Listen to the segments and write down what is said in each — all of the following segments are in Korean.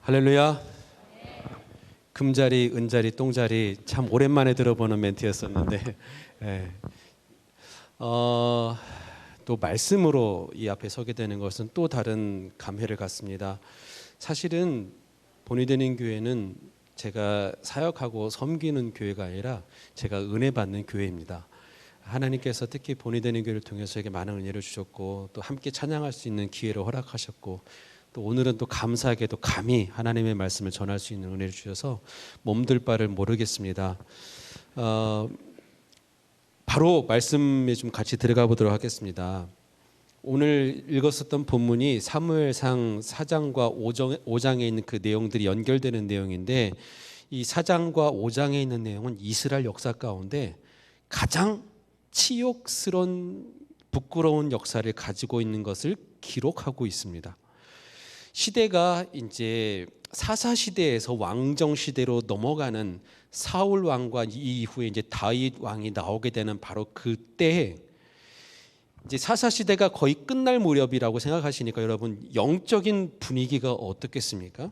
할렐루야. 금자리, 은자리, 똥자리 참 오랜만에 들어보는 멘트였었는데 또 말씀으로 이 앞에 서게 되는 것은 또 다른 감회를 갖습니다. 사실은 본의되는 교회는 제가 사역하고 섬기는 교회가 아니라 제가 은혜 받는 교회입니다. 하나님께서 특히 본의되는 교회를 통해서 저에게 많은 은혜를 주셨고 또 함께 찬양할 수 있는 기회를 허락하셨고 또 오늘은 또 감사하게도 감히 하나님의 말씀을 전할 수 있는 은혜를 주셔서 몸둘 바를 모르겠습니다. 바로 말씀에 좀 같이 들어가 보도록 하겠습니다. 오늘 읽었었던 본문이 사무엘상 4장과 5장에 있는 그 내용들이 연결되는 내용인데 이 4장과 5장에 있는 내용은 이스라엘 역사 가운데 가장 치욕스러운 부끄러운 역사를 가지고 있는 것을 기록하고 있습니다. 시대가 이제 사사 시대에서 왕정 시대로 넘어가는 사울 왕과 이후에 이제 다윗 왕이 나오게 되는 바로 그때 이제 사사 시대가 거의 끝날 무렵이라고 생각하시니까 여러분 영적인 분위기가 어떻겠습니까?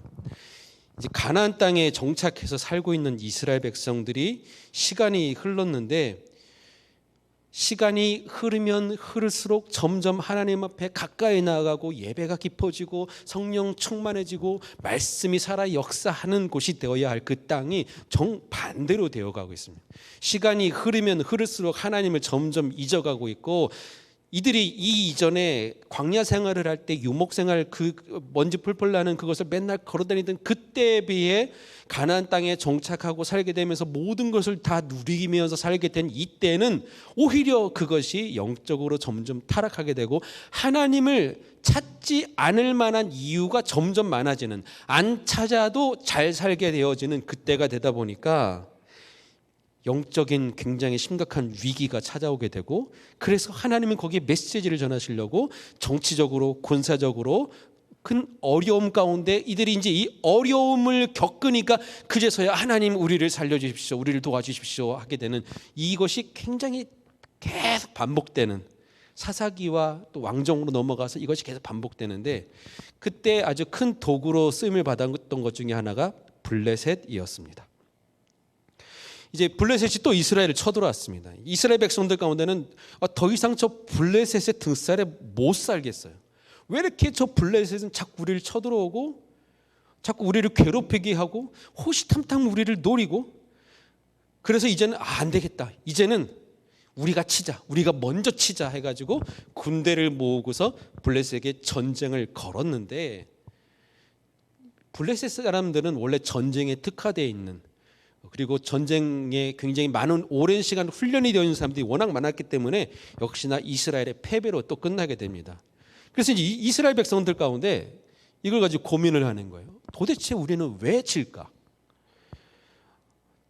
이제 가나안 땅에 정착해서 살고 있는 이스라엘 백성들이 시간이 흘렀는데 시간이 흐르면 흐를수록 점점 하나님 앞에 가까이 나아가고 예배가 깊어지고 성령 충만해지고 말씀이 살아 역사하는 곳이 되어야 할 그 땅이 정반대로 되어가고 있습니다. 시간이 흐르면 흐를수록 하나님을 점점 잊어가고 있고 이들이 이 이전에 광야 생활을 할 때 유목 생활 그 먼지 풀풀 나는 그것을 맨날 걸어다니던 그때에 비해 가나안 땅에 정착하고 살게 되면서 모든 것을 다 누리면서 살게 된 이때는 오히려 그것이 영적으로 점점 타락하게 되고 하나님을 찾지 않을 만한 이유가 점점 많아지는 안 찾아도 잘 살게 되어지는 그때가 되다 보니까 영적인 굉장히 심각한 위기가 찾아오게 되고 그래서 하나님은 거기에 메시지를 전하시려고 정치적으로 군사적으로 큰 어려움 가운데 이들이 이제 이 어려움을 겪으니까 그제서야 하나님 우리를 살려주십시오, 우리를 도와주십시오 하게 되는 이것이 굉장히 계속 반복되는 사사기와 또 왕정으로 넘어가서 이것이 계속 반복되는데 그때 아주 큰 도구로 쓰임을 받았던 것 중에 하나가 블레셋이었습니다. 이제 블레셋이 또 이스라엘을 쳐들어왔습니다. 이스라엘 백성들 가운데는 더 이상 저 블레셋의 등살에 못 살겠어요. 왜 이렇게 저 블레셋은 자꾸 우리를 쳐들어오고 자꾸 우리를 괴롭히게 하고 호시탐탐 우리를 노리고 그래서 이제는 안 되겠다. 이제는 우리가 치자. 우리가 먼저 치자 해가지고 군대를 모으고서 블레셋에게 전쟁을 걸었는데 블레셋 사람들은 원래 전쟁에 특화되어 있는 그리고 전쟁에 굉장히 많은 오랜 시간 훈련이 되어 있는 사람들이 워낙 많았기 때문에 역시나 이스라엘의 패배로 또 끝나게 됩니다. 그래서 이제 이스라엘 백성들 가운데 이걸 가지고 고민을 하는 거예요. 도대체 우리는 왜 질까?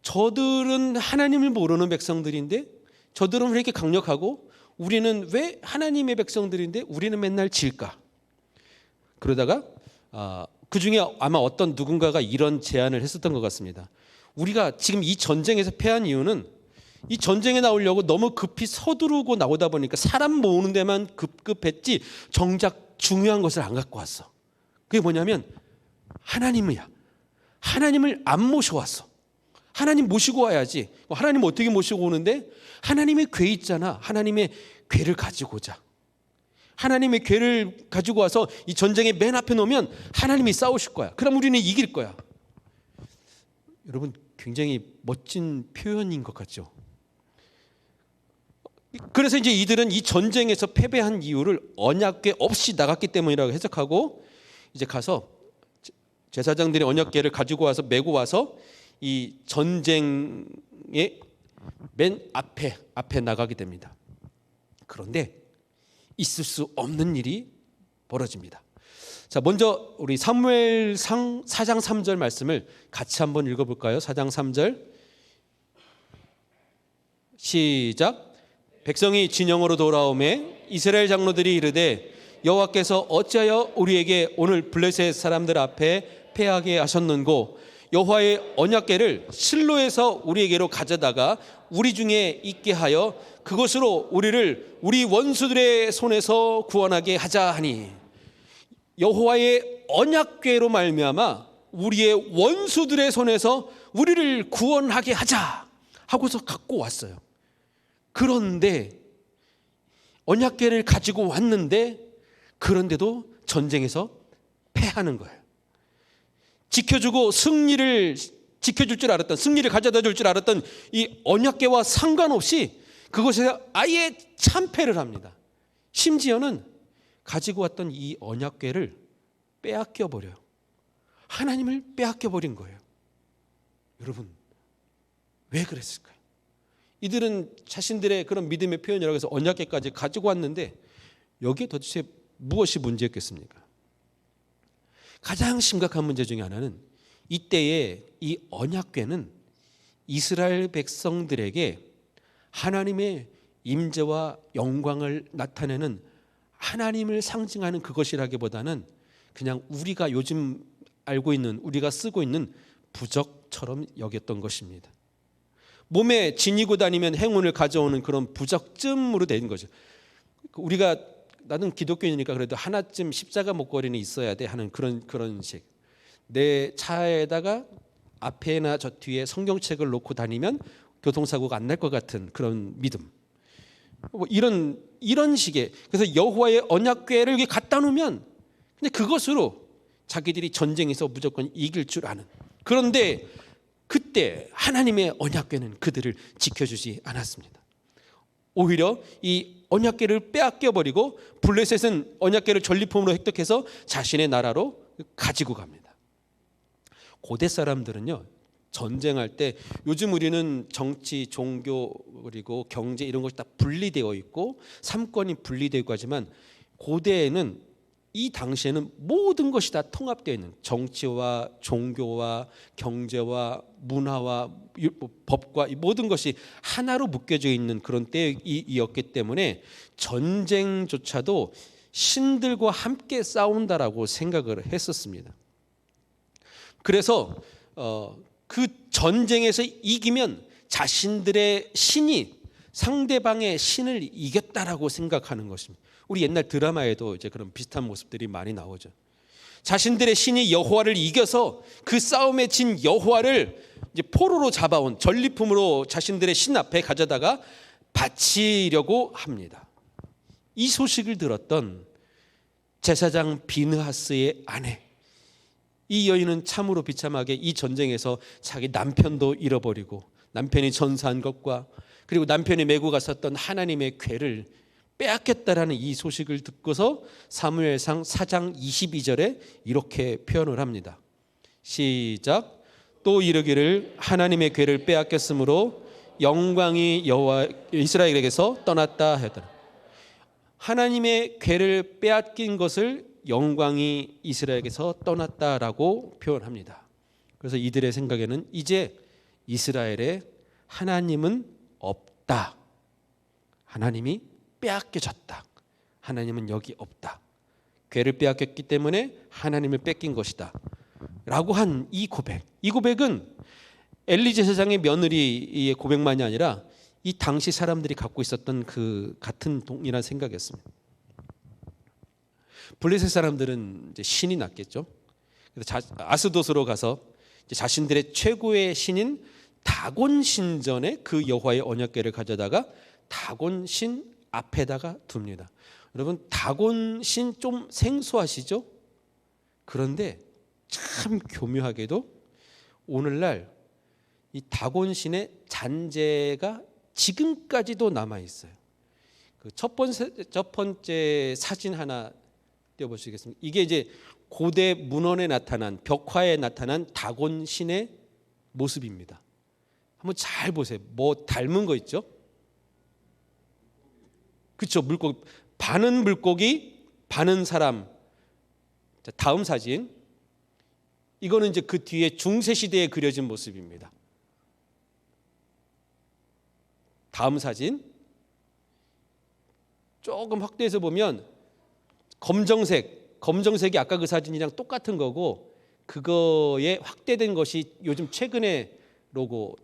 저들은 하나님을 모르는 백성들인데 저들은 왜 이렇게 강력하고 우리는 왜 하나님의 백성들인데 우리는 맨날 질까? 그러다가 그 중에 아마 어떤 누군가가 이런 제안을 했었던 것 같습니다. 우리가 지금 이 전쟁에서 패한 이유는 이 전쟁에 나오려고 너무 급히 서두르고 나오다 보니까 사람 모으는 데만 급급했지 정작 중요한 것을 안 갖고 왔어. 그게 뭐냐면 하나님이야. 하나님을 안 모셔왔어. 하나님 모시고 와야지. 하나님 어떻게 모시고 오는데 하나님의 궤 있잖아. 하나님의 궤를 가지고 오자. 하나님의 궤를 가지고 와서 이 전쟁의 맨 앞에 놓으면 하나님이 싸우실 거야. 그럼 우리는 이길 거야. 여러분 굉장히 멋진 표현인 것 같죠. 그래서 이제 이들은 이 전쟁에서 패배한 이유를 언약궤 없이 나갔기 때문이라고 해석하고 이제 가서 제사장들이 언약궤를 가지고 와서 메고 와서 이 전쟁의 맨 앞에 나가게 됩니다. 그런데 있을 수 없는 일이 벌어집니다. 자, 먼저 우리 사무엘상 4장 3절 말씀을 같이 한번 읽어볼까요? 4장 3절 시작. 백성이 진영으로 돌아오매 이스라엘 장로들이 이르되 여호와께서 어찌하여 우리에게 오늘 블레셋 사람들 앞에 패하게 하셨는고 여호와의 언약궤를 실로에서 우리에게로 가져다가 우리 중에 있게 하여 그것으로 우리를 우리 원수들의 손에서 구원하게 하자 하니 여호와의 언약궤로 말미암아 우리의 원수들의 손에서 우리를 구원하게 하자 하고서 갖고 왔어요. 그런데 언약궤를 가지고 왔는데 그런데도 전쟁에서 패하는 거예요. 지켜주고 승리를 지켜줄 줄 알았던, 승리를 가져다 줄 줄 알았던 이 언약궤와 상관없이 그것에서 아예 참패를 합니다. 심지어는 가지고 왔던 이 언약궤를 빼앗겨 버려요. 하나님을 빼앗겨 버린 거예요. 여러분, 왜 그랬을까요? 이들은 자신들의 그런 믿음의 표현이라고 해서 언약궤까지 가지고 왔는데 여기에 도대체 무엇이 문제였겠습니까? 가장 심각한 문제 중에 하나는 이때에 이 언약궤는 이스라엘 백성들에게 하나님의 임재와 영광을 나타내는, 하나님을 상징하는 그것이라기보다는 그냥 우리가 요즘 알고 있는, 우리가 쓰고 있는 부적처럼 여겼던 것입니다. 몸에 지니고 다니면 행운을 가져오는 그런 부적쯤으로 된 거죠. 우리가 나는 기독교인이니까 그래도 하나쯤 십자가 목걸이는 있어야 돼 하는 그런 식. 내 차에다가 앞에나 저 뒤에 성경책을 놓고 다니면 교통사고가 안 날 것 같은 그런 믿음. 뭐 이런 식의. 그래서 여호와의 언약궤를 여기 갖다 놓으면 근데 그것으로 자기들이 전쟁에서 무조건 이길 줄 아는. 그런데 그때 하나님의 언약궤는 그들을 지켜주지 않았습니다. 오히려 이 언약궤를 빼앗겨 버리고 블레셋은 언약궤를 전리품으로 획득해서 자신의 나라로 가지고 갑니다. 고대 사람들은요, 전쟁할 때 요즘 우리는 정치, 종교 그리고 경제 이런 것이 다 분리되어 있고 삼권이 분리되어 있고 하지만 고대에는 이 당시에는 모든 것이 다 통합되어 있는, 정치와 종교와 경제와 문화와 법과 모든 것이 하나로 묶여져 있는 그런 때이었기 때문에 전쟁조차도 신들과 함께 싸운다라고 생각을 했었습니다. 그래서 그 전쟁에서 이기면 자신들의 신이 상대방의 신을 이겼다라고 생각하는 것입니다. 우리 옛날 드라마에도 이제 그런 비슷한 모습들이 많이 나오죠. 자신들의 신이 여호와를 이겨서 그 싸움에 진 여호와를 이제 포로로 잡아온 전리품으로 자신들의 신 앞에 가져다가 바치려고 합니다. 이 소식을 들었던 제사장 비느하스의 아내, 이 여인은 참으로 비참하게 이 전쟁에서 자기 남편도 잃어버리고 남편이 전사한 것과 그리고 남편이 메고 갔었던 하나님의 궤를 빼앗겼다라는 이 소식을 듣고서 사무엘상 4장 22절에 이렇게 표현을 합니다. 시작. 또 이르기를 하나님의 궤를 빼앗겼으므로 영광이 여호와 이스라엘에게서 떠났다 하였더라. 하나님의 궤를 빼앗긴 것을 영광이 이스라엘에게서 떠났다라고 표현합니다. 그래서 이들의 생각에는 이제 이스라엘에 하나님은 없다. 하나님이 빼앗겨졌다. 하나님은 여기 없다. 궤를 빼앗겼기 때문에 하나님을 뺏긴 것이다 라고 한 이 고백. 이 고백은 엘리 제사장의 며느리의 고백만이 아니라 이 당시 사람들이 갖고 있었던 그 같은 동일한 생각이었습니다. 블레셋 사람들은 이제 신이 났겠죠. 그래서 아스돗으로 가서 이제 자신들의 최고의 신인 다곤 신전에 그 여호와의 언약궤를 가져다가 다곤 신 앞에다가 둡니다. 여러분, 다곤 신 좀 생소하시죠? 그런데 참 교묘하게도 오늘날 이 다곤 신의 잔재가 지금까지도 남아 있어요. 그 첫 번째 사진 하나 띄워보시겠습니까? 이게 이제 고대 문헌에 나타난, 벽화에 나타난 다곤 신의 모습입니다. 한번 잘 보세요. 뭐 닮은 거 있죠? 그렇죠. 물고기, 반은 물고기, 반은 사람. 자, 다음 사진. 이거는 이제 그 뒤에 중세 시대에 그려진 모습입니다. 다음 사진. 조금 확대해서 보면 검정색이 아까 그 사진이랑 똑같은 거고, 그거에 확대된 것이 요즘 최근에 로고.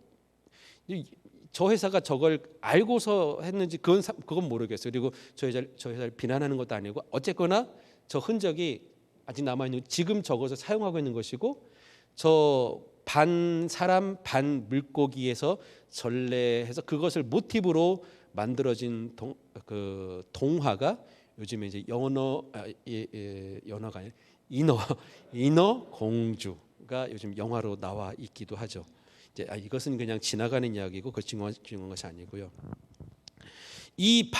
저 회사가 저걸 알고서 했는지 그건 모르겠어요. 그리고 저 회사를 비난하는 것도 아니고 어쨌거나 저 흔적이 아직 남아있는, 지금 적어서 사용하고 있는 것이고, 저 반 사람 반 물고기에서 전래해서 그것을 모티브로 만들어진 동화가 요즘에 이제 연어가 아니라 인어 공주가 요즘 영화로 나와 있기도 하죠. 이제 이것은 그냥 지나가는 이야기고 그 중요한 것이 아니고요. 이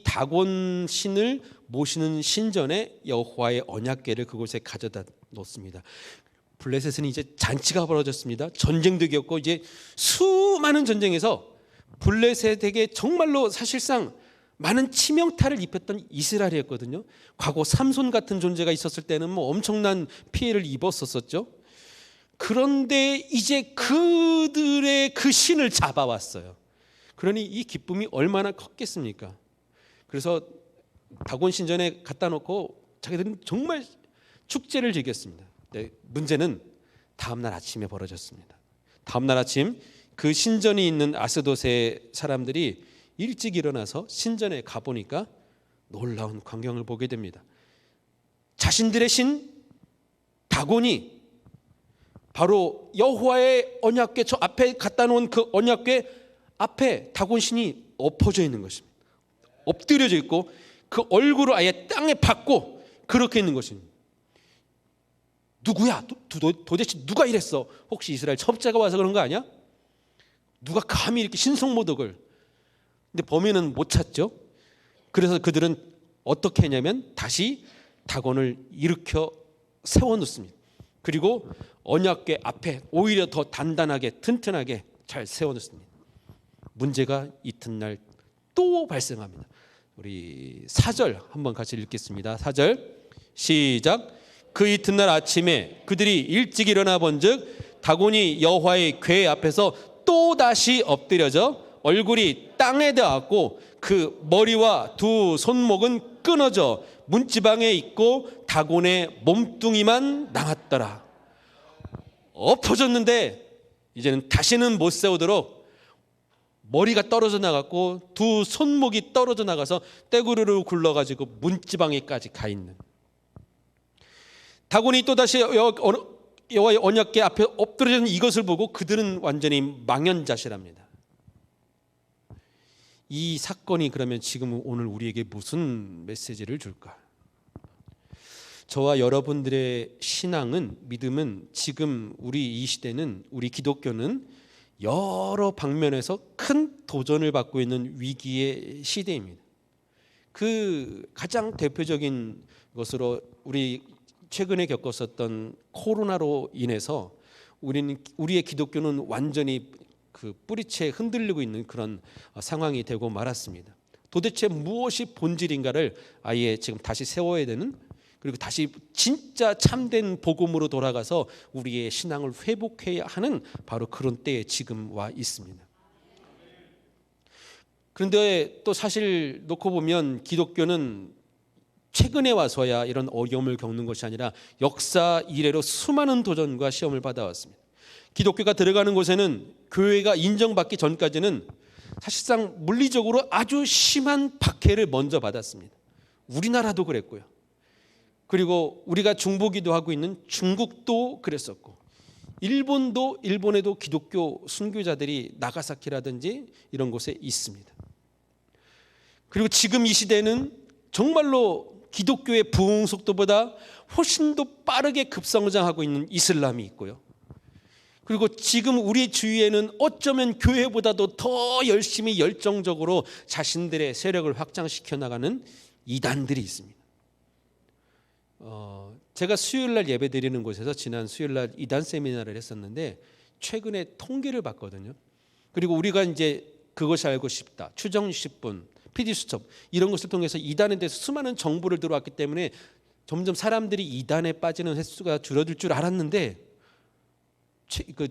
다곤 신을 모시는 신전에 여호와의 언약궤를 그곳에 가져다 놓습니다. 블레셋은 이제 잔치가 벌어졌습니다. 전쟁도 겪고 이제 수많은 전쟁에서 블레셋에게 정말로 사실상 많은 치명타를 입혔던 이스라엘이었거든요. 과거 삼손 같은 존재가 있었을 때는 뭐 엄청난 피해를 입었었죠. 그런데 이제 그들의 그 신을 잡아왔어요. 그러니 이 기쁨이 얼마나 컸겠습니까? 그래서 다곤 신전에 갖다 놓고 자기들은 정말 축제를 즐겼습니다. 네, 문제는 다음날 아침에 벌어졌습니다. 다음날 아침 그 신전이 있는 아스돗의 사람들이 일찍 일어나서 신전에 가보니까 놀라운 광경을 보게 됩니다. 자신들의 신 다곤이 바로 여호와의 언약궤, 저 앞에 갖다 놓은 그 언약궤 앞에 다곤 신이 엎어져 있는 것입니다. 엎드려져 있고 그 얼굴을 아예 땅에 박고 그렇게 있는 것입니다. 누구야? 도대체 누가 이랬어? 혹시 이스라엘 첩자가 와서 그런 거 아니야? 누가 감히 이렇게 신성모독을? 근데 범인은 못 찾죠. 그래서 그들은 어떻게 했냐면 다시 다곤을 일으켜 세워놓습니다. 그리고 언약궤 앞에 오히려 더 단단하게 튼튼하게 잘 세워놓습니다. 문제가 이튿날 또 발생합니다. 우리 4절 한번 같이 읽겠습니다. 4절 시작. 그 이튿날 아침에 그들이 일찍 일어나 본즉 다곤이 여호와의 궤 앞에서 또 다시 엎드려져 얼굴이 땅에 닿았고 그 머리와 두 손목은 끊어져 문지방에 있고 다곤의 몸뚱이만 남았더라. 엎어졌는데 이제는 다시는 못 세우도록 머리가 떨어져 나갔고 두 손목이 떨어져 나가서 떼구르르 굴러가지고 문지방에까지 가 있는, 다곤이 또다시 여호와의 언약궤 앞에 엎드려진 이것을 보고 그들은 완전히 망연자실합니다. 이 사건이 그러면 지금 오늘 우리에게 무슨 메시지를 줄까? 저와 여러분들의 신앙은, 믿음은 지금 우리 이 시대는, 우리 기독교는 여러 방면에서 큰 도전을 받고 있는 위기의 시대입니다. 그 가장 대표적인 것으로 우리 최근에 겪었었던 코로나로 인해서 우리의 기독교는 완전히 그 뿌리채 흔들리고 있는 그런 상황이 되고 말았습니다. 도대체 무엇이 본질인가를 아예 지금 다시 세워야 되는, 그리고 다시 진짜 참된 복음으로 돌아가서 우리의 신앙을 회복해야 하는 바로 그런 때에 지금 와 있습니다. 그런데 또 사실 놓고 보면 기독교는 최근에 와서야 이런 어려움을 겪는 것이 아니라 역사 이래로 수많은 도전과 시험을 받아왔습니다. 기독교가 들어가는 곳에는, 교회가 인정받기 전까지는 사실상 물리적으로 아주 심한 박해를 먼저 받았습니다. 우리나라도 그랬고요. 그리고 우리가 중보기도 하고 있는 중국도 그랬었고, 일본에도 기독교 순교자들이 나가사키라든지 이런 곳에 있습니다. 그리고 지금 이 시대는 정말로 기독교의 부흥 속도보다 훨씬 더 빠르게 급성장하고 있는 이슬람이 있고요. 그리고 지금 우리 주위에는 어쩌면 교회보다도 더 열심히 열정적으로 자신들의 세력을 확장시켜 나가는 이단들이 있습니다. 제가 수요일날 예배 드리는 곳에서 지난 수요일날 이단 세미나를 했었는데 최근에 통계를 봤거든요. 그리고 우리가 이제 그것이 알고 싶다, 추정 10분, PD수첩 이런 것을 통해서 이단에 대해서 수많은 정보를 들어왔기 때문에 점점 사람들이 이단에 빠지는 횟수가 줄어들 줄 알았는데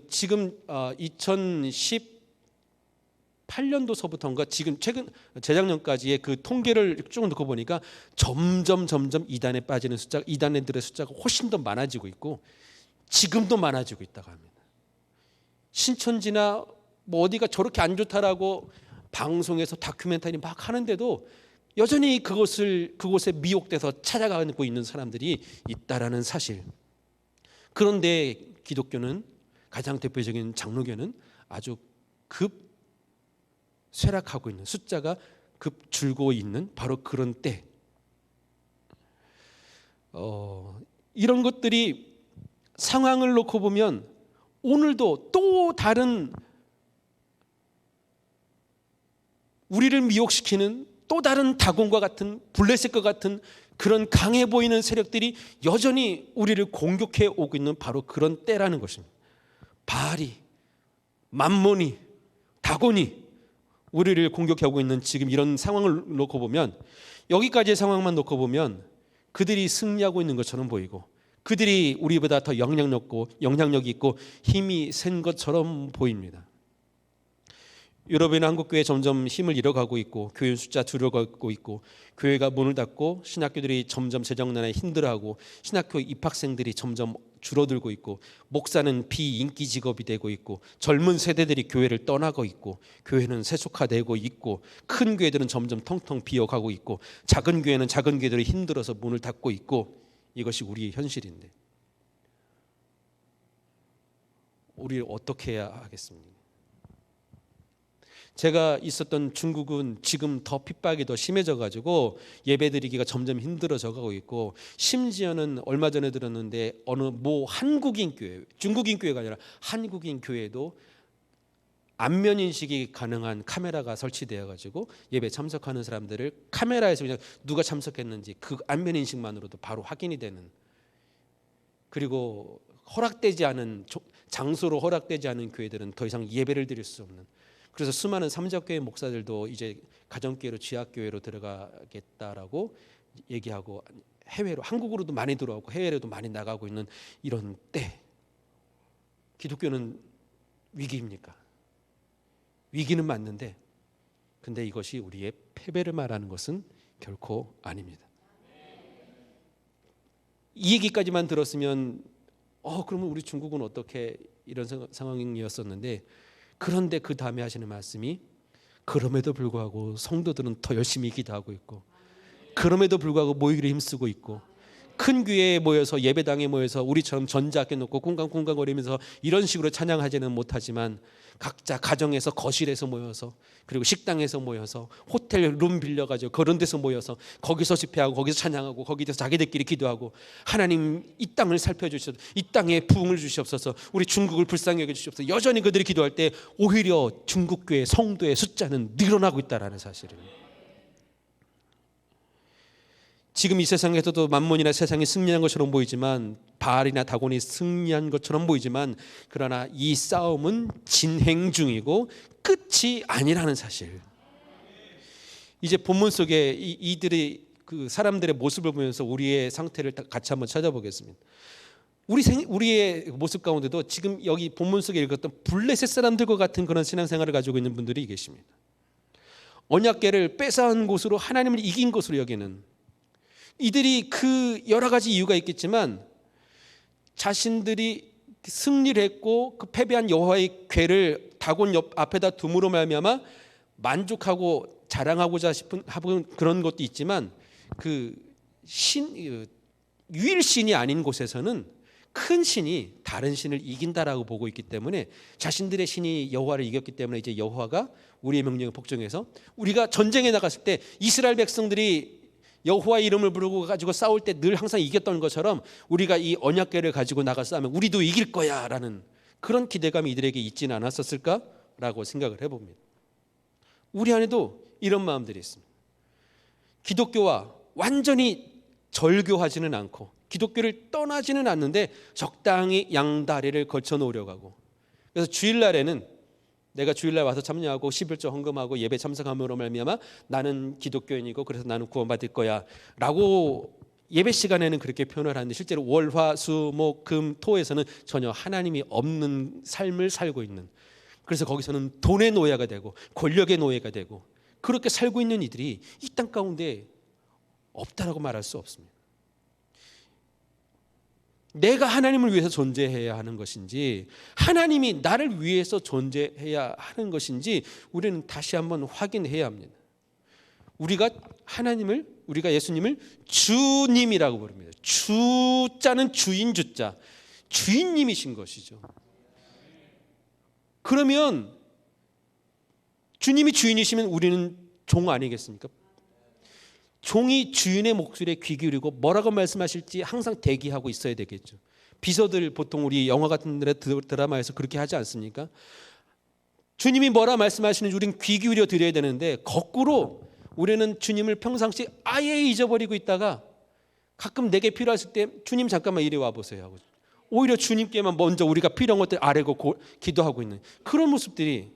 지금 2018년도서부터인가 지금 최근 재작년까지의 그 통계를 쭉 놓고 보니까 점점 이단에 빠지는 숫자, 이단애들의 숫자가 훨씬 더 많아지고 있고 지금도 많아지고 있다고 합니다. 신천지나 뭐 어디가 저렇게 안 좋다라고 방송에서 다큐멘터리 막 하는데도 여전히 그곳에 미혹돼서 찾아가고 있는 사람들이 있다라는 사실. 그런데 기독교는 가장 대표적인 장로교는 아주 급 쇠락하고 있는, 숫자가 급 줄고 있는 바로 그런 때, 이런 것들이 상황을 놓고 보면 오늘도 또 다른 우리를 미혹시키는 또 다른 다곤과 같은 블레셋과 같은 그런 강해 보이는 세력들이 여전히 우리를 공격해 오고 있는 바로 그런 때라는 것입니다. 바알이, 만몬이, 다곤이 우리를 공격하고 있는 지금 이런 상황을 놓고 보면, 여기까지의 상황만 놓고 보면 그들이 승리하고 있는 것처럼 보이고 그들이 우리보다 더 영향력이 있고 힘이 센 것처럼 보입니다. 유럽의 한국교회 점점 힘을 잃어가고 있고 교회 숫자 줄어가고 있고 교회가 문을 닫고 신학교들이 점점 재정난에 힘들어하고 신학교 입학생들이 점점 줄어들고 있고 목사는 비인기 직업이 되고 있고 젊은 세대들이 교회를 떠나고 있고 교회는 세속화되고 있고 큰 교회들은 점점 텅텅 비어가고 있고 작은 교회는 작은 교회들이 힘들어서 문을 닫고 있고, 이것이 우리의 현실인데 우리 어떻게 해야 하겠습니까? 제가 있었던 중국은 지금 더 핍박이 더 심해져 가지고 예배드리기가 점점 힘들어져 가고 있고, 심지어는 얼마 전에 들었는데 어느 모 한국인 교회, 중국인 교회가 아니라 한국인 교회도 안면 인식이 가능한 카메라가 설치되어 가지고 예배 참석하는 사람들을 카메라에서 그냥 누가 참석했는지 그 안면 인식만으로도 바로 확인이 되는, 그리고 허락되지 않은 장소로 허락되지 않은 교회들은 더 이상 예배를 드릴 수 없는, 그래서 수많은 삼적교회 목사들도 이제 가정교회로 지하교회로 들어가겠다라고 얘기하고 해외로, 한국으로도 많이 들어오고 해외로도 많이 나가고 있는 이런 때, 기독교는 위기입니까? 위기는 맞는데, 근데 이것이 우리의 패배를 말하는 것은 결코 아닙니다. 이 얘기까지만 들었으면 그러면 우리 중국은 어떻게, 이런 상황이었었는데, 그런데 그 다음에 하시는 말씀이, 그럼에도 불구하고 성도들은 더 열심히 기도하고 있고 그럼에도 불구하고 모이기를 힘쓰고 있고 큰 교회에 모여서 예배당에 모여서 우리처럼 전자악기 놓고 쿵강쿵강거리면서 이런 식으로 찬양하지는 못하지만 각자 가정에서, 거실에서 모여서, 그리고 식당에서 모여서, 호텔 룸 빌려가지고 그런 데서 모여서 거기서 집회하고 거기서 찬양하고 거기서 자기들끼리 기도하고, 하나님 이 땅을 살펴주셔서 이 땅에 부흥을 주시옵소서, 우리 중국을 불쌍히 여겨주시옵소서, 여전히 그들이 기도할 때 오히려 중국교회 성도의 숫자는 늘어나고 있다는 사실을, 지금 이 세상에서도 만몬이나 세상이 승리한 것처럼 보이지만, 바알이나 다곤이 승리한 것처럼 보이지만, 그러나 이 싸움은 진행 중이고 끝이 아니라는 사실. 이제 본문 속에 이들의 그 사람들의 모습을 보면서 우리의 상태를 같이 한번 찾아보겠습니다. 우리의 모습 가운데도 지금 여기 본문 속에 읽었던 블레셋 사람들과 같은 그런 신앙생활을 가지고 있는 분들이 계십니다. 언약궤를 뺏어온 곳으로, 하나님을 이긴 곳으로 여기는, 이들이 그 여러 가지 이유가 있겠지만 자신들이 승리를 했고 그 패배한 여호와의 궤를 다곤 옆 앞에다 둠으로 말미암아 만족하고 자랑하고자 싶은 그런 것도 있지만, 그 유일 신이 아닌 곳에서는 큰 신이 다른 신을 이긴다라고 보고 있기 때문에, 자신들의 신이 여호와를 이겼기 때문에 이제 여호와가 우리의 명령을 복종해서, 우리가 전쟁에 나갔을 때 이스라엘 백성들이 여호와 이름을 부르고 가지고 싸울 때 늘 항상 이겼던 것처럼 우리가 이 언약궤를 가지고 나가 싸우면 우리도 이길 거야라는 그런 기대감이 이들에게 있지는 않았었을까라고 생각을 해봅니다. 우리 안에도 이런 마음들이 있습니다. 기독교와 완전히 절교하지는 않고 기독교를 떠나지는 않는데 적당히 양다리를 걸쳐 놓으려고 하고, 그래서 주일날에는 내가 주일날 와서 참여하고 11조 헌금하고 예배 참석함으로 말미암아 나는 기독교인이고 그래서 나는 구원받을 거야 라고 예배 시간에는 그렇게 표현을 하는데, 실제로 월, 화, 수, 목, 금, 토에서는 전혀 하나님이 없는 삶을 살고 있는, 그래서 거기서는 돈의 노예가 되고 권력의 노예가 되고 그렇게 살고 있는 이들이 이 땅 가운데 없다라고 말할 수 없습니다. 내가 하나님을 위해서 존재해야 하는 것인지 하나님이 나를 위해서 존재해야 하는 것인지 우리는 다시 한번 확인해야 합니다. 우리가 예수님을 주님이라고 부릅니다. 주자는 주인 주자, 주인님이신 것이죠. 그러면 주님이 주인이시면 우리는 종 아니겠습니까? 종이 주인의 목소리에 귀 기울이고 뭐라고 말씀하실지 항상 대기하고 있어야 되겠죠. 비서들 보통 우리 영화 같은 드라마에서 그렇게 하지 않습니까? 주님이 뭐라 말씀하시는지 우리는 귀 기울여 드려야 되는데 거꾸로 우리는 주님을 평상시 아예 잊어버리고 있다가 가끔 내게 필요했을 때 주님 잠깐만 이리 와보세요 하고 오히려 주님께만 먼저 우리가 필요한 것들 아뢰고 기도하고 있는 그런 모습들이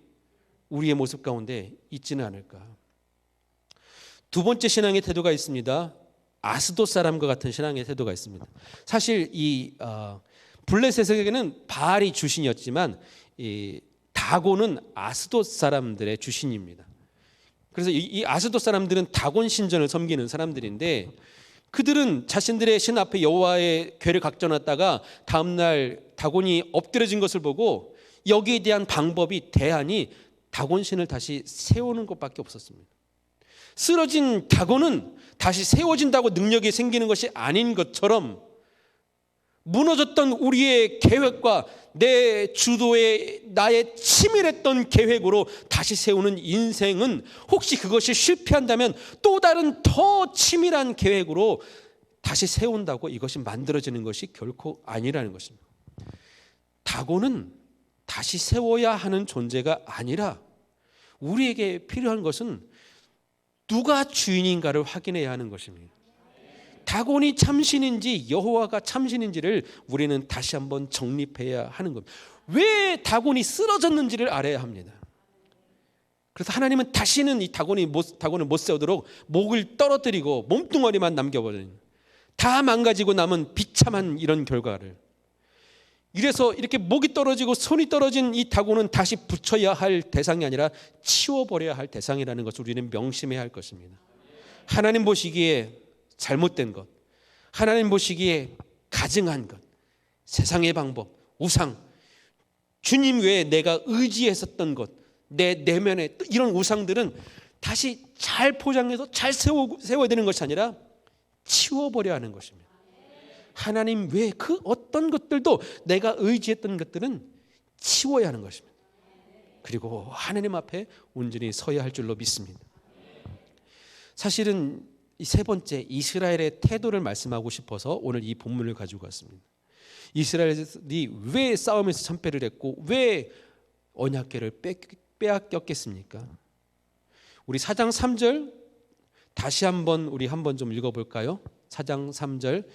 우리의 모습 가운데 있지는 않을까. 두 번째 신앙의 태도가 있습니다. 아스돗 사람과 같은 신앙의 태도가 있습니다. 사실 이 블레셋에게는 바알이 주신이었지만 이 다곤은 아스돗 사람들의 주신입니다. 그래서 이 아스돗 사람들은 다곤 신전을 섬기는 사람들인데 그들은 자신들의 신 앞에 여호와의 궤를 각져놨다가 다음날 다곤이 엎드려진 것을 보고 여기에 대한 대안이 다곤 신을 다시 세우는 것밖에 없었습니다. 쓰러진 다곤은 다시 세워진다고 능력이 생기는 것이 아닌 것처럼 무너졌던 우리의 계획과 내 주도에 나의 치밀했던 계획으로 다시 세우는 인생은 혹시 그것이 실패한다면 또 다른 더 치밀한 계획으로 다시 세운다고 이것이 만들어지는 것이 결코 아니라는 것입니다. 다곤은 다시 세워야 하는 존재가 아니라 우리에게 필요한 것은 누가 주인인가를 확인해야 하는 것입니다. 다곤이 참신인지 여호와가 참신인지를 우리는 다시 한번 정립해야 하는 겁니다. 왜 다곤이 쓰러졌는지를 알아야 합니다. 그래서 하나님은 다시는 이 다곤을 못 세우도록 목을 떨어뜨리고 몸뚱어리만 남겨버리는 다 망가지고 남은 비참한 이런 결과를. 이래서 이렇게 목이 떨어지고 손이 떨어진 이 다곤은 다시 붙여야 할 대상이 아니라 치워버려야 할 대상이라는 것을 우리는 명심해야 할 것입니다. 하나님 보시기에 잘못된 것, 하나님 보시기에 가증한 것, 세상의 방법, 우상, 주님 외에 내가 의지했었던 것, 내 내면에 이런 우상들은 다시 잘 포장해서 잘 세워야 되는 것이 아니라 치워버려야 하는 것입니다. 하나님 외에 그 어떤 것들도 내가 의지했던 것들은 치워야 하는 것입니다. 그리고 하나님 앞에 온전히 서야 할 줄로 믿습니다. 사실은 이 세 번째 이스라엘의 태도를 말씀하고 싶어서 오늘 이 본문을 가지고 왔습니다. 이스라엘이 왜 싸움에서 참패를 했고 왜 언약궤를 빼앗겼겠습니까? 우리 4장 3절 다시 한번 우리 한번 좀 읽어볼까요? 4장 3절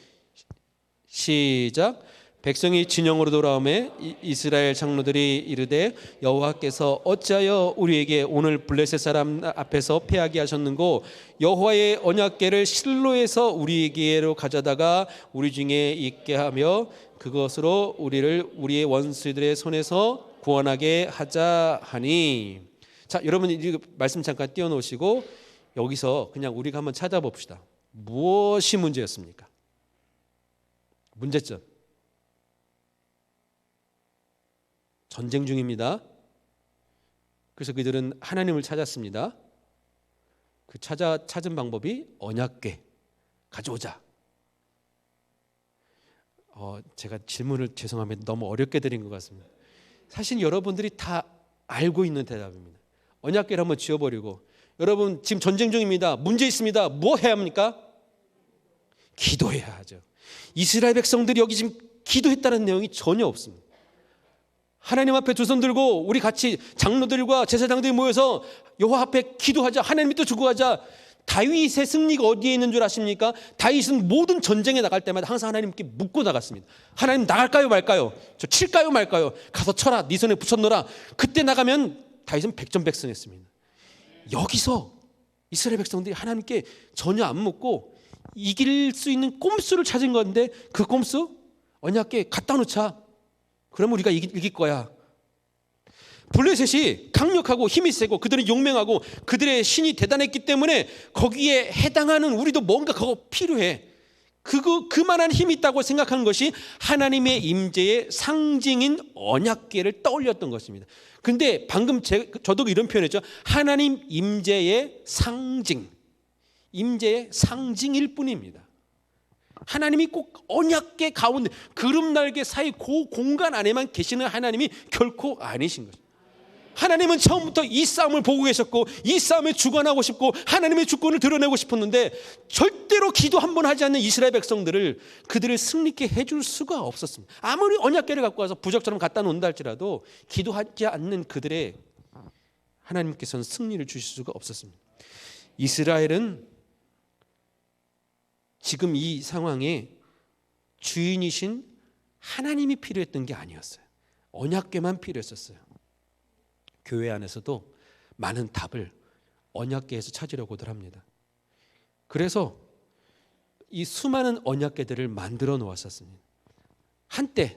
시작. 백성이 진영으로 돌아오매 이스라엘 장로들이 이르되 여호와께서 어찌하여 우리에게 오늘 블레셋 사람 앞에서 패하게 하셨는고 여호와의 언약궤를 실로에서 우리에게로 가져다가 우리 중에 있게 하며 그것으로 우리를 우리의 원수들의 손에서 구원하게 하자 하니. 자, 여러분 이 말씀 잠깐 띄워놓으시고 여기서 그냥 우리가 한번 찾아봅시다. 무엇이 문제였습니까? 문제점. 전쟁 중입니다. 그래서 그들은 하나님을 찾았습니다. 그 찾은 방법이 언약궤 가져오자. 제가 질문을 죄송합니다. 너무 어렵게 드린 것 같습니다. 사실 여러분들이 다 알고 있는 대답입니다. 언약궤를 한번 지워버리고 여러분 지금 전쟁 중입니다. 문제 있습니다. 뭐 해야 합니까? 기도해야 하죠. 이스라엘 백성들이 여기 지금 기도했다는 내용이 전혀 없습니다. 하나님 앞에 두 손 들고 우리 같이 장로들과 제사장들이 모여서 여호와 앞에 기도하자. 하나님 믿고 죽어가자. 다윗의 승리가 어디에 있는 줄 아십니까? 다윗은 모든 전쟁에 나갈 때마다 항상 하나님께 묻고 나갔습니다. 하나님 나갈까요 말까요? 저 칠까요 말까요? 가서 쳐라. 네 손에 붙여놓으라. 그때 나가면 다윗은 백전백승했습니다. 여기서 이스라엘 백성들이 하나님께 전혀 안 묻고 이길 수 있는 꼼수를 찾은 건데 그 꼼수? 언약궤 갖다 놓자. 그러면 우리가 이길 거야. 블레셋이 강력하고 힘이 세고 그들은 용맹하고 그들의 신이 대단했기 때문에 거기에 해당하는 우리도 뭔가 그거 필요해. 그만한 힘이 있다고 생각하는 것이 하나님의 임재의 상징인 언약궤를 떠올렸던 것입니다. 근데 방금 저도 이런 표현했죠. 하나님 임재의 상징. 임재의 상징일 뿐입니다. 하나님이 꼭 언약궤 가운데 구름 날개 사이 그 공간 안에만 계시는 하나님이 결코 아니신 거죠. 하나님은 처음부터 이 싸움을 보고 계셨고 이 싸움에 주관하고 싶고 하나님의 주권을 드러내고 싶었는데 절대로 기도 한 번 하지 않는 이스라엘 백성들을 그들을 승리케 해줄 수가 없었습니다. 아무리 언약궤를 갖고 와서 부적처럼 갖다 놓는다 할지라도 기도하지 않는 그들의 하나님께서는 승리를 주실 수가 없었습니다. 이스라엘은 지금 이 상황에 주인이신 하나님이 필요했던 게 아니었어요. 언약궤만 필요했었어요. 교회 안에서도 많은 답을 언약궤에서 찾으려고들 합니다. 그래서 이 수많은 언약궤들을 만들어 놓았었습니다. 한때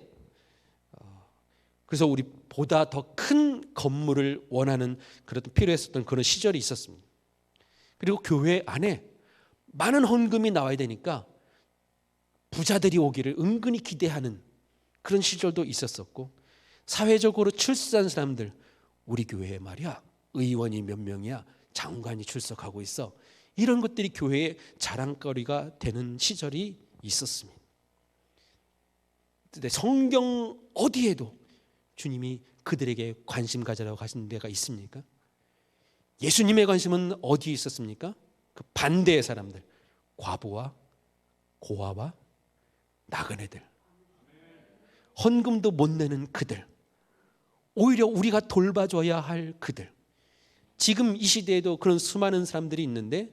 그래서 우리 보다 더 큰 건물을 원하는 그런 필요했었던 그런 시절이 있었습니다. 그리고 교회 안에 많은 헌금이 나와야 되니까 부자들이 오기를 은근히 기대하는 그런 시절도 있었었고, 사회적으로 출세한 사람들, 우리 교회에 말이야 의원이 몇 명이야, 장관이 출석하고 있어, 이런 것들이 교회의 자랑거리가 되는 시절이 있었습니다. 근데 성경 어디에도 주님이 그들에게 관심 가져라고 하신 데가 있습니까? 예수님의 관심은 어디에 있었습니까? 그 반대의 사람들, 과부와 고아와 나그네들, 헌금도 못 내는 그들, 오히려 우리가 돌봐줘야 할 그들. 지금 이 시대에도 그런 수많은 사람들이 있는데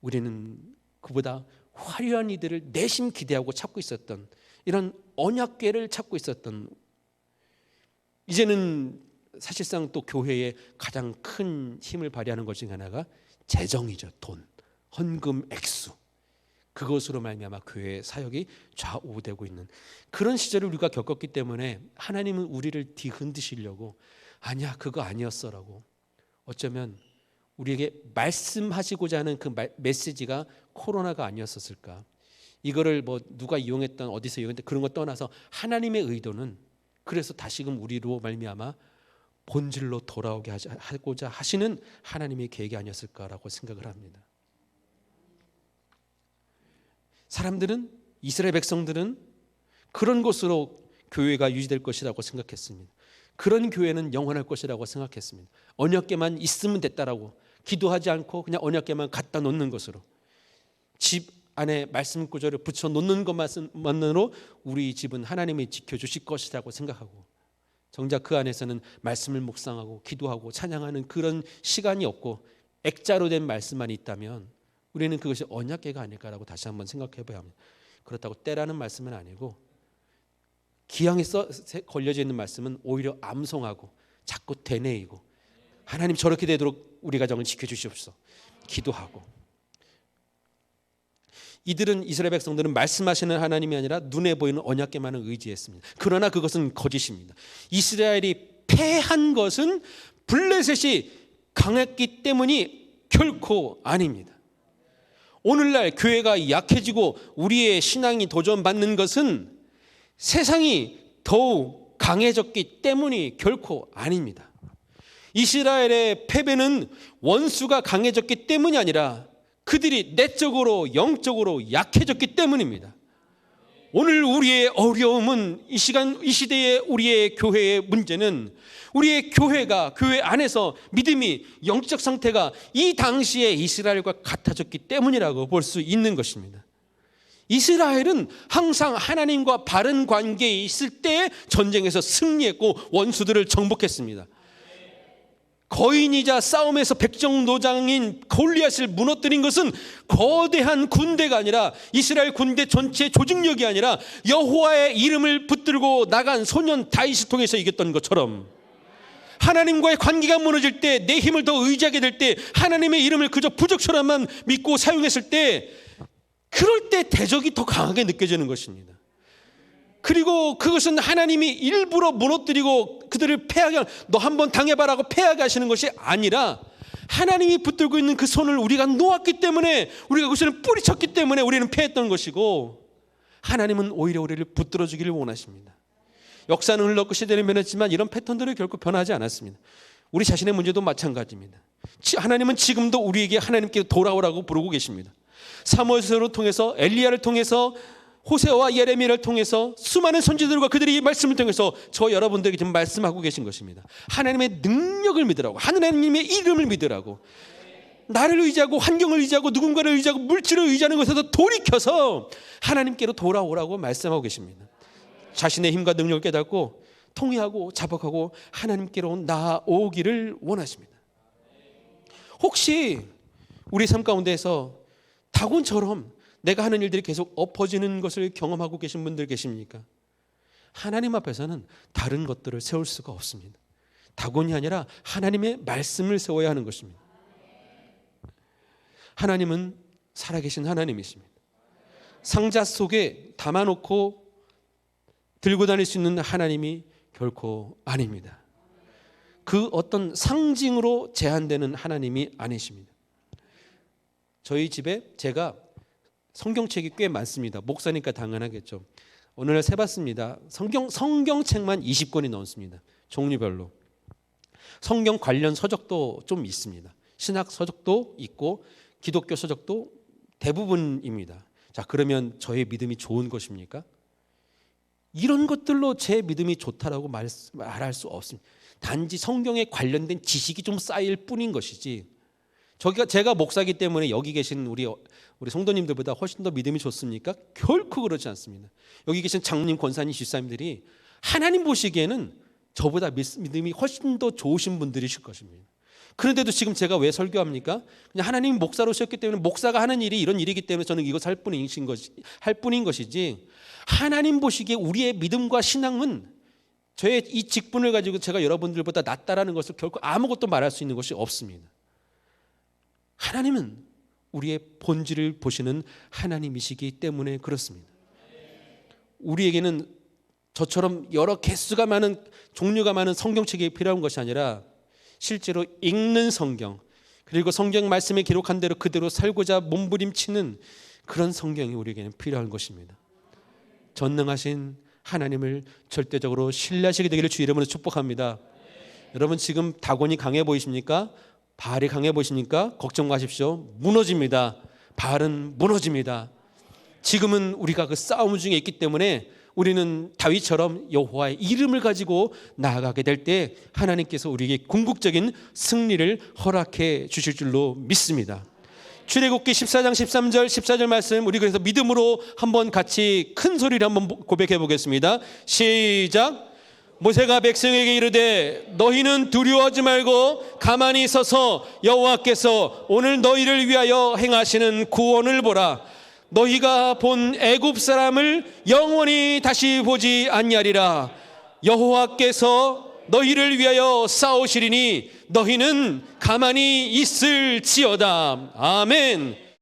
우리는 그보다 화려한 이들을 내심 기대하고 찾고 있었던, 이런 언약궤를 찾고 있었던, 이제는 사실상 또 교회의 가장 큰 힘을 발휘하는 것 중에 하나가 재정이죠. 돈, 헌금 액수, 그것으로 말미암아 교회의 사역이 좌우되고 있는 그런 시절을 우리가 겪었기 때문에 하나님은 우리를 뒤흔드시려고 아니야 그거 아니었어라고, 어쩌면 우리에게 말씀하시고자 하는 그 메시지가 코로나가 아니었을까. 이거를 뭐 누가 이용했던 어디서 이용했던 그런 거 떠나서 하나님의 의도는 그래서 다시금 우리로 말미암아 본질로 돌아오게 하고자 하시는 하나님의 계획이 아니었을까라고 생각을 합니다. 사람들은, 이스라엘 백성들은 그런 것으로 교회가 유지될 것이라고 생각했습니다. 그런 교회는 영원할 것이라고 생각했습니다. 언약궤만 있으면 됐다라고, 기도하지 않고 그냥 언약궤만 갖다 놓는 것으로, 집 안에 말씀 구절을 붙여 놓는 것만으로 우리 집은 하나님이 지켜주실 것이라고 생각하고, 정작 그 안에서는 말씀을 묵상하고 기도하고 찬양하는 그런 시간이 없고 액자로 된 말씀만 있다면 우리는 그것이 언약궤가 아닐까라고 다시 한번 생각해 봐야 합니다. 그렇다고 때라는 말씀은 아니고, 기왕에 걸려져 있는 말씀은 오히려 암송하고 자꾸 되뇌이고, 하나님 저렇게 되도록 우리 가정을 지켜주시옵소서 기도하고. 이스라엘 백성들은 말씀하시는 하나님이 아니라 눈에 보이는 언약궤만을 의지했습니다. 그러나 그것은 거짓입니다. 이스라엘이 패한 것은 블레셋이 강했기 때문이 결코 아닙니다. 오늘날 교회가 약해지고 우리의 신앙이 도전받는 것은 세상이 더욱 강해졌기 때문이 결코 아닙니다. 이스라엘의 패배는 원수가 강해졌기 때문이 아니라 그들이 내적으로 영적으로 약해졌기 때문입니다. 오늘 우리의 어려움은, 이 시대의 우리의 교회의 문제는 우리의 교회가, 교회 안에서 믿음이, 영적 상태가 이 당시에 이스라엘과 같아졌기 때문이라고 볼 수 있는 것입니다. 이스라엘은 항상 하나님과 바른 관계에 있을 때 전쟁에서 승리했고 원수들을 정복했습니다. 거인이자 싸움에서 백정노장인 골리앗을 무너뜨린 것은 거대한 군대가 아니라, 이스라엘 군대 전체 조직력이 아니라 여호와의 이름을 붙들고 나간 소년 다윗을 통해서 이겼던 것처럼, 하나님과의 관계가 무너질 때, 내 힘을 더 의지하게 될 때, 하나님의 이름을 그저 부적처럼만 믿고 사용했을 때, 그럴 때 대적이 더 강하게 느껴지는 것입니다. 그리고 그것은 하나님이 일부러 무너뜨리고 그들을 패하게, 너 한번 당해봐라고 패하게 하시는 것이 아니라, 하나님이 붙들고 있는 그 손을 우리가 놓았기 때문에, 우리가 그것을 뿌리쳤기 때문에 우리는 패했던 것이고, 하나님은 오히려 우리를 붙들어 주기를 원하십니다. 역사는 흘렀고 시대는 변했지만 이런 패턴들은 결코 변하지 않았습니다. 우리 자신의 문제도 마찬가지입니다. 하나님은 지금도 우리에게 하나님께 돌아오라고 부르고 계십니다. 사무엘서를 통해서, 엘리야를 통해서, 호세아와 예레미야를 통해서, 수많은 선지자들과 그들이 이 말씀을 통해서 저 여러분들에게 지금 말씀하고 계신 것입니다. 하나님의 능력을 믿으라고, 하나님의 이름을 믿으라고. 나를 의지하고 환경을 의지하고 누군가를 의지하고 물질을 의지하는 것에서 돌이켜서 하나님께로 돌아오라고 말씀하고 계십니다. 자신의 힘과 능력을 깨닫고 통회하고 자복하고 하나님께로 나아오기를 원하십니다. 혹시 우리 삶 가운데에서 다곤처럼 내가 하는 일들이 계속 엎어지는 것을 경험하고 계신 분들 계십니까? 하나님 앞에서는 다른 것들을 세울 수가 없습니다. 다곤이 아니라 하나님의 말씀을 세워야 하는 것입니다. 하나님은 살아계신 하나님이십니다. 상자 속에 담아놓고 들고 다닐 수 있는 하나님이 결코 아닙니다. 그 어떤 상징으로 제한되는 하나님이 아니십니다. 저희 집에 제가 성경책이 꽤 많습니다. 목사니까 당연하겠죠. 어느 날 세봤습니다. 성경책만 20권이 넘습니다. 종류별로. 성경 관련 서적도 좀 있습니다. 신학 서적도 있고 기독교 서적도 대부분입니다. 자, 그러면 저의 믿음이 좋은 것입니까? 이런 것들로 제 믿음이 좋다라고 말할 수 없습니다. 단지 성경에 관련된 지식이 좀 쌓일 뿐인 것이지, 제가 목사이기 때문에 여기 계신 우리 성도님들보다 훨씬 더 믿음이 좋습니까? 결코 그렇지 않습니다. 여기 계신 장로님, 권사님, 집사님들이 하나님 보시기에는 저보다 믿음이 훨씬 더 좋으신 분들이실 것입니다. 그런데도 지금 제가 왜 설교합니까? 그냥 하나님이 목사로 셨기 때문에 목사가 하는 일이 이런 일이기 때문에 저는 이것 할 뿐인 것이지, 하나님 보시기에 우리의 믿음과 신앙은 저의 이 직분을 가지고 제가 여러분들보다 낫다라는 것을 결코 아무것도 말할 수 있는 것이 없습니다. 하나님은 우리의 본질을 보시는 하나님이시기 때문에 그렇습니다. 우리에게는 저처럼 여러 개수가 많은, 종류가 많은 성경책이 필요한 것이 아니라 실제로 읽는 성경, 그리고 성경 말씀에 기록한 대로 그대로 살고자 몸부림치는 그런 성경이 우리에게는 필요한 것입니다. 전능하신 하나님을 절대적으로 신뢰하시게 되기를 주 이름으로 축복합니다. 여러분, 지금 다곤이 강해 보이십니까? 바알이 강해 보이십니까? 걱정 마십시오. 무너집니다. 바알은 무너집니다. 지금은 우리가 그 싸움 중에 있기 때문에 우리는 다윗처럼 여호와의 이름을 가지고 나아가게 될 때 하나님께서 우리에게 궁극적인 승리를 허락해 주실 줄로 믿습니다. 출애굽기 14장 13절 14절 말씀, 우리 그래서 믿음으로 한번 같이 큰 소리를 한번 고백해 보겠습니다. 시작. 모세가 백성에게 이르되 너희는 두려워하지 말고 가만히 서서 여호와께서 오늘 너희를 위하여 행하시는 구원을 보라. 너희가 본 애굽 사람을 영원히 다시 보지 아니하리라. 여호와께서 너희를 위하여 싸우시리니 너희는 가만히 있을지어다. 아멘.